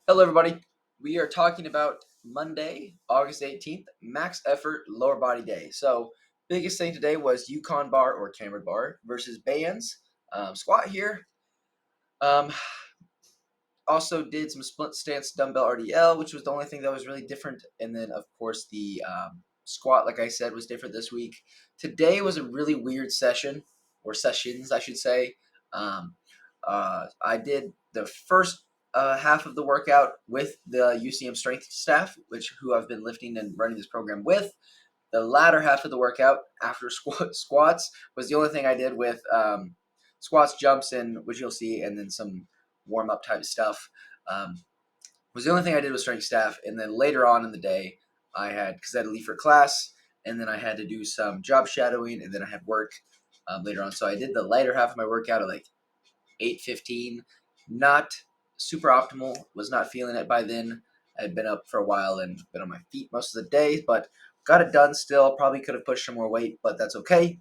Hello, everybody. We are talking about Monday, August 18th, max effort lower body day. So, biggest thing today was Yukon bar or cambered bar versus bands. Squat here. Um, Also did some split stance dumbbell RDL, which was the only thing that was really different. And then, of course, the squat, like I said, was different this week. Today was a really weird session, or sessions, I should say. Um, I did the first half of the workout with the UCM strength staff, who I've been lifting and running this program with. The latter half of the workout after squats was the only thing I did with squats, jumps, and which you'll see, and then some warm up type stuff. Um, was the only thing I did with strength staff, and then later on in the day, because I had to leave for class, and then I had to do some job shadowing, and then I had work later on. So I did the lighter half of my workout at like 8:15. Not super optimal. Was not feeling it by then. I had been up for a while and been on my feet most of the day, but got it done still. Probably could have pushed some more weight, but that's okay.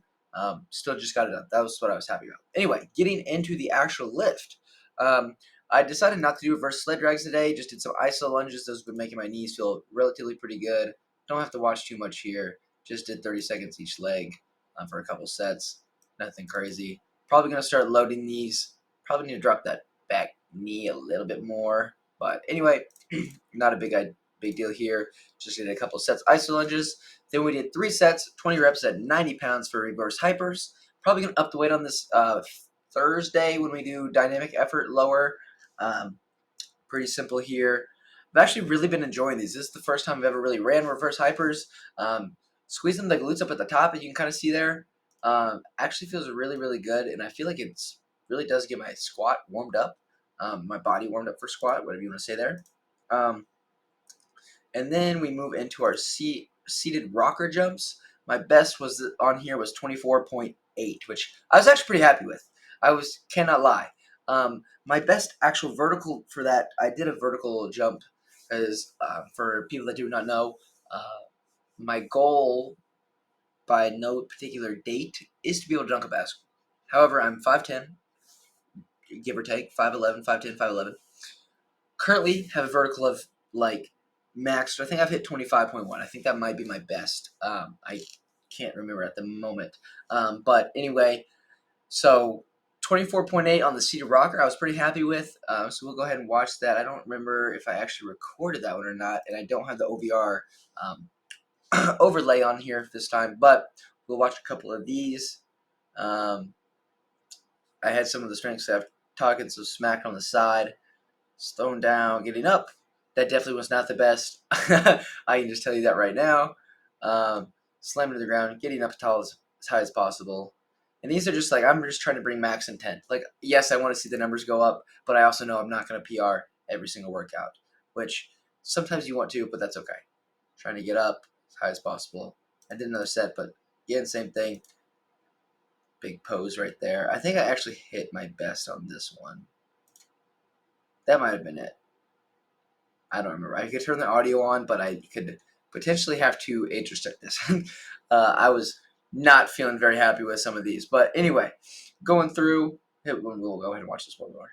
Still just got it done. That was what I was happy about. Anyway, getting into the actual lift. Um, I decided not to do reverse sled drags today. Just did some iso lunges. Those have been making my knees feel relatively pretty good. Don't have to watch too much here. Just did 30 seconds each leg for a couple sets. Nothing crazy. Probably going to start loading these. Probably need to drop that back knee a little bit more. But anyway, not a big deal here. Just did a couple sets iso lunges. Then we did 3 sets, 20 reps at 90 pounds for reverse hypers. Probably going to up the weight on this Thursday when we do dynamic effort lower. Pretty simple here. I've actually really been enjoying these. This is the first time I've ever really ran reverse hypers. Squeezing the glutes up at the top, as you can kind of see there, actually feels really, really good. And I feel like it's really does get my squat warmed up, my body warmed up for squat, whatever you want to say there. And then we move into our seated rocker jumps. My best was on here was 24.8, which I was actually pretty happy with. Cannot lie. My best actual vertical for that, I did a vertical jump, as for people that do not know, my goal by no particular date is to be able to dunk a basketball. However, I'm 5'10", give or take, 5'11", 5'10", 5'11". Currently have a vertical of like max. I think I've hit 25.1. I think that might be my best. I can't remember at the moment. But anyway, so 24.8 on the seated rocker, I was pretty happy with. So we'll go ahead and watch that. I don't remember if I actually recorded that one or not, and I don't have the OVR overlay on here this time, but we'll watch a couple of these. I had some of the strength staff talking some smack on the side, slowing down, getting up. That definitely was not the best. I can just tell you that right now. Slamming to the ground, getting up as high as possible. And these are just like, I'm just trying to bring max intent. Like, yes, I want to see the numbers go up, but I also know I'm not going to PR every single workout, which sometimes you want to, but that's okay. Trying to get up as high as possible. I did another set, but again, same thing. Big pose right there. I think I actually hit my best on this one. That might have been it. I don't remember. I could turn the audio on, but I could potentially have to intersect this. I was not feeling very happy with some of these. But anyway, going through, we'll go ahead and watch this one more.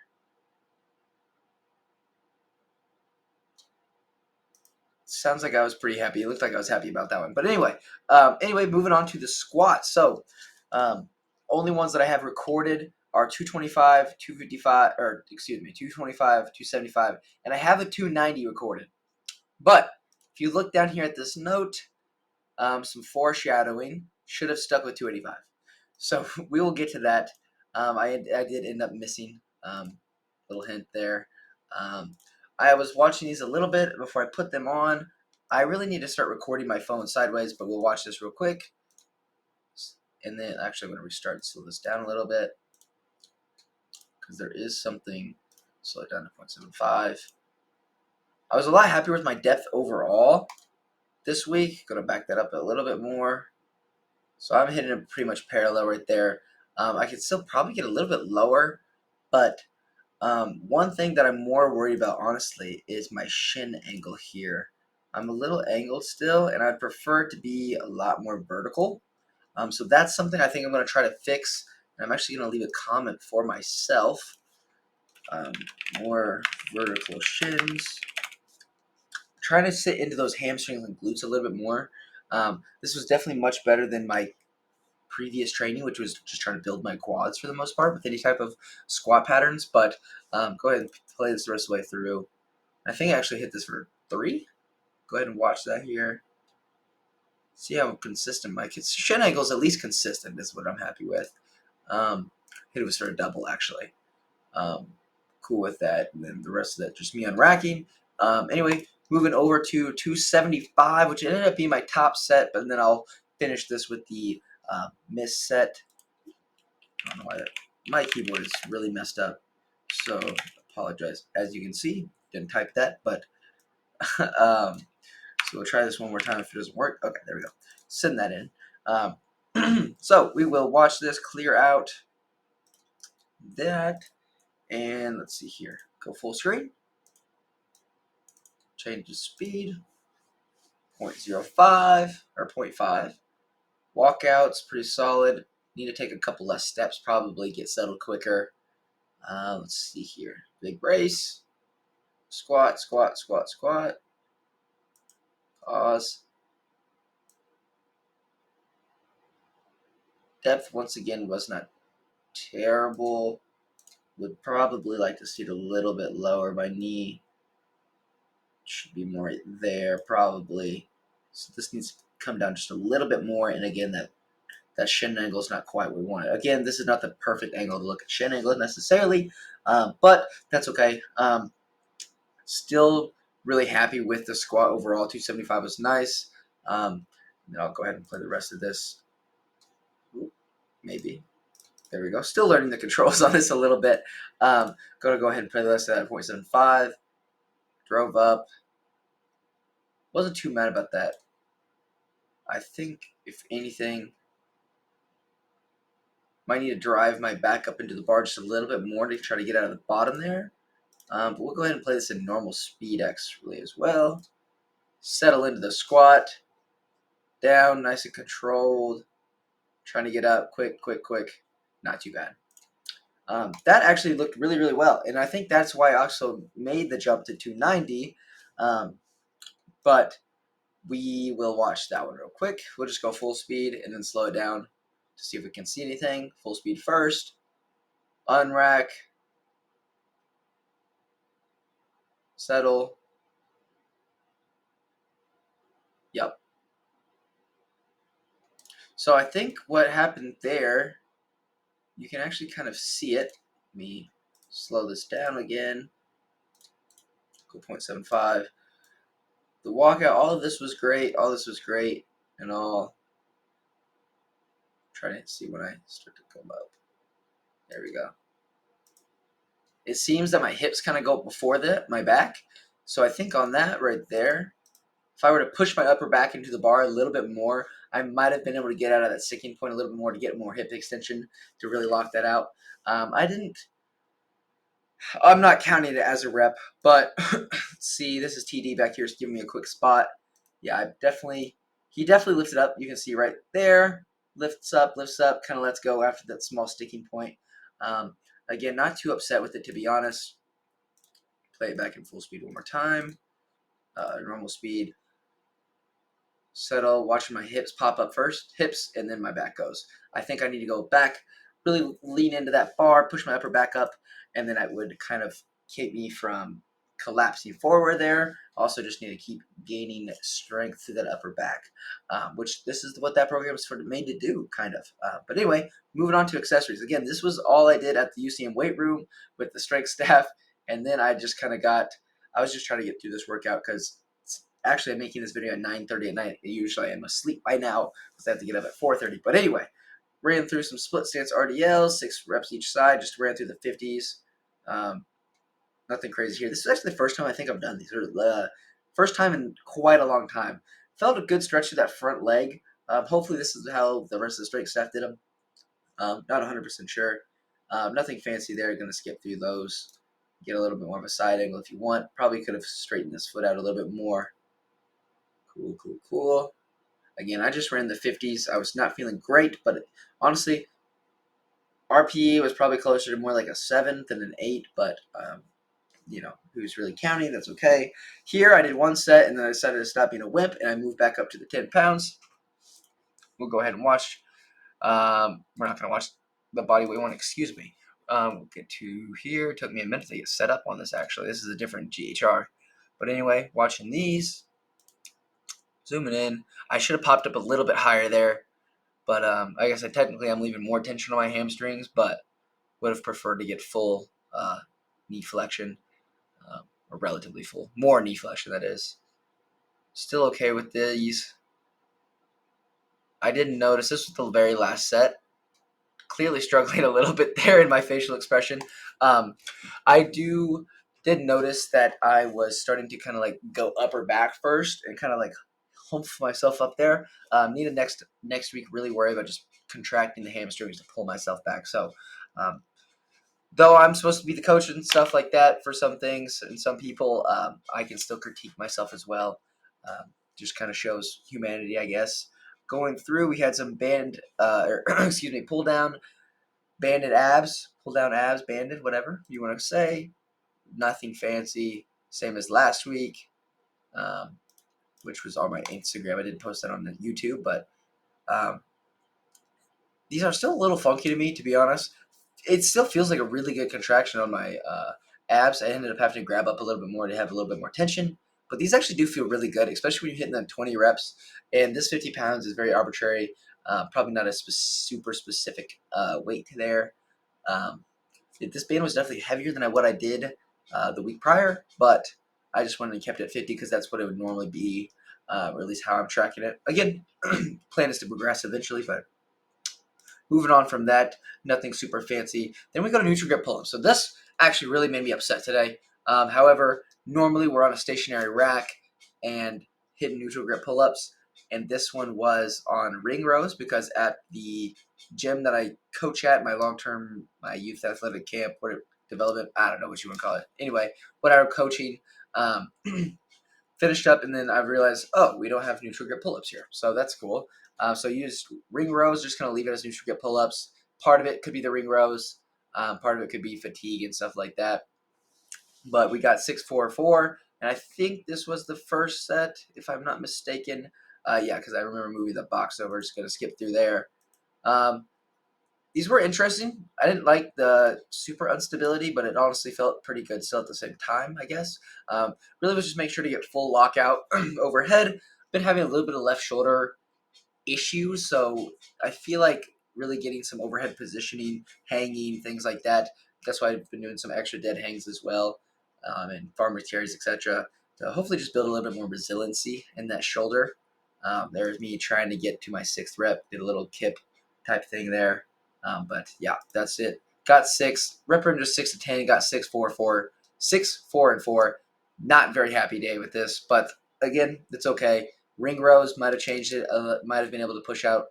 Sounds like I was pretty happy. It looked like I was happy about that one. But anyway, moving on to the squats. So, only ones that I have recorded are 225, 255, or excuse me, 225, 275, and I have a 290 recorded. But if you look down here at this note, some foreshadowing, should have stuck with 285. So we will get to that. I did end up missing. Little hint there. I was watching these a little bit before I put them on. I really need to start recording my phone sideways, but we'll watch this real quick. And then actually I'm going to restart and slow this down a little bit, because there is something. Slow it down to 0.75. I was a lot happier with my depth overall this week. Going to back that up a little bit more. So I'm hitting it pretty much parallel right there. I could still probably get a little bit lower, but one thing that I'm more worried about, honestly, is my shin angle here. I'm a little angled still, and I'd prefer to be a lot more vertical. So that's something I think I'm going to try to fix. And I'm actually going to leave a comment for myself. More vertical shins. Trying to sit into those hamstrings and glutes a little bit more. This was definitely much better than my previous training, which was just trying to build my quads for the most part with any type of squat patterns. But go ahead and play this the rest of the way through. I think I actually hit this for 3. Go ahead and watch that here. See how consistent my shin angle is. At least consistent is what I'm happy with. Hit it was for a double actually. Cool with that. And then the rest of that just me unracking. Anyway, moving over to 275, which ended up being my top set, but then I'll finish this with the miss set. I don't know why my keyboard is really messed up, so apologize. As you can see, didn't type that, but so we'll try this one more time if it doesn't work. Okay, there we go. Send that in. So we will watch this clear out that, and let's see here. Go full screen. Change the speed. 0.05 or 0.5. Walkout's pretty solid. Need to take a couple less steps, probably get settled quicker. Let's see here. Big brace. Squat, squat, squat, squat. Pause. Depth, once again, was not terrible. Would probably like to see it a little bit lower. My knee should be more there, probably. So this needs to come down just a little bit more. And again, that shin angle is not quite what we want. Again, this is not the perfect angle to look at shin angle necessarily, but that's okay. Still really happy with the squat overall. 275 was nice. Then I'll go ahead and play the rest of this. Ooh, maybe. There we go. Still learning the controls on this a little bit. Going to go ahead and play the rest of that 0.75. Drove up. Wasn't too mad about that. I think, if anything, might need to drive my back up into the bar just a little bit more to try to get out of the bottom there. But we'll go ahead and play this in normal speed actually as well. Settle into the squat. Down, nice and controlled. Trying to get up quick, quick, quick. Not too bad. That actually looked really, really well. And I think that's why I also made the jump to 290. But we will watch that one real quick. We'll just go full speed and then slow it down to see if we can see anything. Full speed first. Unrack. Settle. Yep. So I think what happened there, you can actually kind of see it. Let me slow this down again. Go 0.75. The walkout, all of this was great. All this was great and all. Trying to see when I start to come up. There we go. It seems that my hips kind of go before my back. So I think on that right there, if I were to push my upper back into the bar a little bit more, I might have been able to get out of that sticking point a little bit more to get more hip extension to really lock that out. I'm not counting it as a rep, but see, this is TD back here. Just giving me a quick spot. Yeah, he definitely lifted up. You can see right there, lifts up, kind of lets go after that small sticking point. Again, not too upset with it, to be honest. Play it back in full speed one more time. Normal speed. Settle, watching my hips pop up first. Hips, and then my back goes. I think I need to go back, really lean into that bar, push my upper back up, and then I would kind of keep me from collapsing forward there. Also just need to keep gaining strength through that upper back, which this is what that program is made to do, kind of. But anyway, moving on to accessories. Again, this was all I did at the UCM weight room with the strength staff, and then I just kind of I was just trying to get through this workout because actually I'm making this video at 9:30 at night. Usually I'm asleep by now because I have to get up at 4:30. But anyway, ran through some split stance RDLs, 6 reps each side, just ran through the 50s. Nothing crazy here. This is actually the first time I think I've done these. First time in quite a long time. Felt a good stretch to that front leg. Hopefully this is how the rest of the strength staff did them. Not 100% sure. Nothing fancy there. Going to skip through those. Get a little bit more of a side angle if you want. Probably could have straightened this foot out a little bit more. Cool, cool, cool. Again, I just ran the 50s. I was not feeling great, but honestly, RPE was probably closer to more like a 7 than an 8, but who's really counting? That's okay. Here I did one set, and then I decided to stop being a wimp, and I moved back up to the 10 pounds. We'll go ahead and watch. We're not going to watch the bodyweight one, excuse me. We'll get to here. It took me a minute to get set up on this, actually. This is a different GHR. But anyway, watching these. Zooming in. I should have popped up a little bit higher there. But I guess technically I'm leaving more tension on my hamstrings, but would have preferred to get full knee flexion. Or relatively full. More knee flexion, that is. Still okay with these. I didn't notice. This was the very last set. Clearly struggling a little bit there in my facial expression. I did notice that I was starting to kind of like go upper back first and kind of like humph myself up there. Need to next week really worry about just contracting the hamstrings to pull myself back. So though I'm supposed to be the coach and stuff like that for some things and some people, I can still critique myself as well. Just kind of shows humanity, I guess. Going through, we had some pull down, banded abs, pull down abs, banded, whatever you want to say. Nothing fancy, same as last week, which was on my Instagram. I didn't post that on the YouTube, but these are still a little funky to me, to be honest. It still feels like a really good contraction on my abs. I ended up having to grab up a little bit more to have a little bit more tension. But these actually do feel really good, especially when you're hitting them 20 reps. And this 50 pounds is very arbitrary. Probably not a super specific weight there. This band was definitely heavier than what I did the week prior, but I just went and kept it at 50 because that's what it would normally be, or at least how I'm tracking it. Again, plan is to progress eventually, but moving on from that, nothing super fancy. Then we go to neutral grip pull-ups. So this actually really made me upset today. However, normally we're on a stationary rack and hitting neutral grip pull-ups, and this one was on ring rows because at the gym that I coach at, my youth athletic camp, development, I don't know what you want to call it. Anyway, when I was coaching, finished up, and then I realized, oh, we don't have neutral grip pull-ups here. So that's cool. So use ring rows, just kind of leave it as neutral grip pull-ups. Part of it could be the ring rows. Part of it could be fatigue and stuff like that. But we got 6-4-4, and I think this was the first set, if I'm not mistaken. Yeah, because I remember moving the box over. Just going to skip through there. These were interesting. I didn't like the super instability, but it honestly felt pretty good still at the same time, I guess. Really was just make sure to get full lockout overhead. Been having a little bit of left shoulder issues, so I feel like really getting some overhead positioning, hanging, things like that. That's why I've been doing some extra dead hangs as well, and farmer's carries, etc. To hopefully just build a little bit more resiliency in that shoulder. There's me trying to get to my 6th rep, did a little kip type thing there. But yeah, that's it. Got 6. Rep range was 6 to 10. Got 6-4-4. 6-4-4. Not very happy day with this, but again, it's okay. Ring rows might have changed it. Might have been able to push out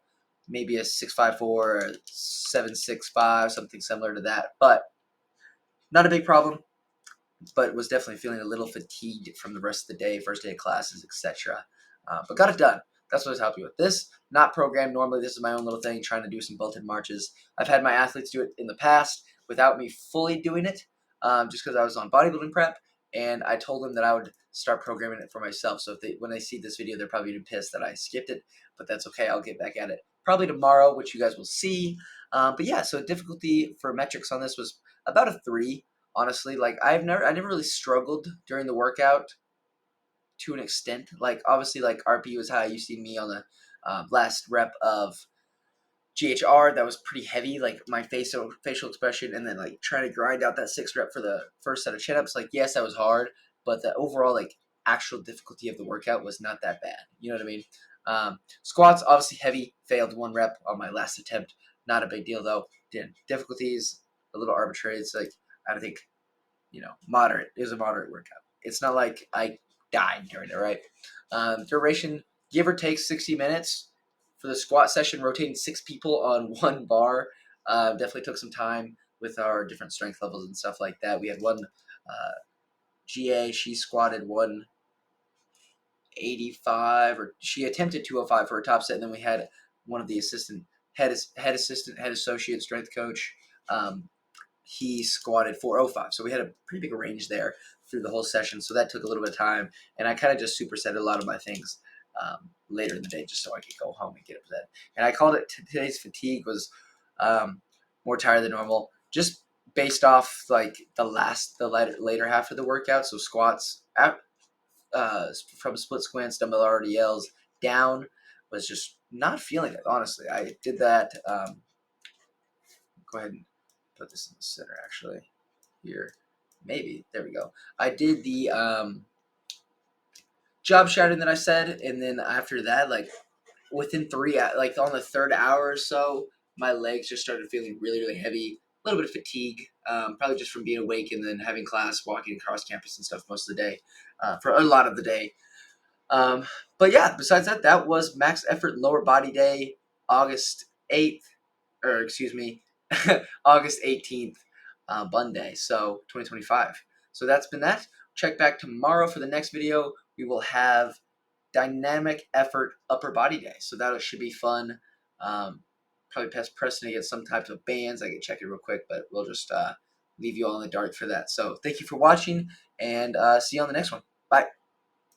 maybe a 6-5-4 or a 7-6-5, something similar to that. But not a big problem. But was definitely feeling a little fatigued from the rest of the day, first day of classes, etc. But got it done. That's what I was happy with. This, not programmed. Normally, this is my own little thing, trying to do some bolted marches. I've had my athletes do it in the past without me fully doing it, just because I was on bodybuilding prep, and I told them that I would start programming it for myself. So when they see this video, they're probably gonna be pissed that I skipped it, but that's okay. I'll get back at it probably tomorrow, which you guys will see. But yeah, so difficulty for metrics on this was about a 3. Honestly, like I never really struggled during the workout to an extent. Like obviously, like RP was high. You see me on the last rep of GHR that was pretty heavy. Like my facial expression, and then like trying to grind out that 6th rep for the first set of chin ups. Like yes, that was hard, but the overall like actual difficulty of the workout was not that bad. You know what I mean? Squats obviously heavy. Failed 1 rep on my last attempt. Not a big deal though. Difficulties a little arbitrary. It's like I think moderate. It was a moderate workout. It's not like I died during it, right? Duration, give or take 60 minutes for the squat session, rotating 6 people on 1 bar. Definitely took some time with our different strength levels and stuff like that. We had one GA, she squatted 185, or she attempted 205 for her top set, and then we had one of the head associate strength coach he squatted 405. So we had a pretty big range there through the whole session. So that took a little bit of time, and I kind of just supersetted a lot of my things later in the day just so I could go home and get up to bed. And I called it today's fatigue was more tired than normal, just based off like the later half of the workout. So squats from split squats, dumbbell RDLs down was just not feeling it. Honestly, I did that. Go ahead and put this in the center actually here. Maybe. There we go. I did the job shouting that I said, and then after that, like within like on the third hour or so, my legs just started feeling really, really heavy. A little bit of fatigue, probably just from being awake and then having class, walking across campus and stuff most of the day, for a lot of the day. But yeah, besides that, that was Max Effort Lower Body Day, August 8th, or excuse me, August 18th, Monday, so 2025. So that's been that. Check back tomorrow for the next video. We will have Dynamic Effort Upper Body Day, so that should be fun. Probably pressing against some types of bands. I can check it real quick, but we'll just leave you all in the dark for that. So thank you for watching, and see you on the next one. Bye.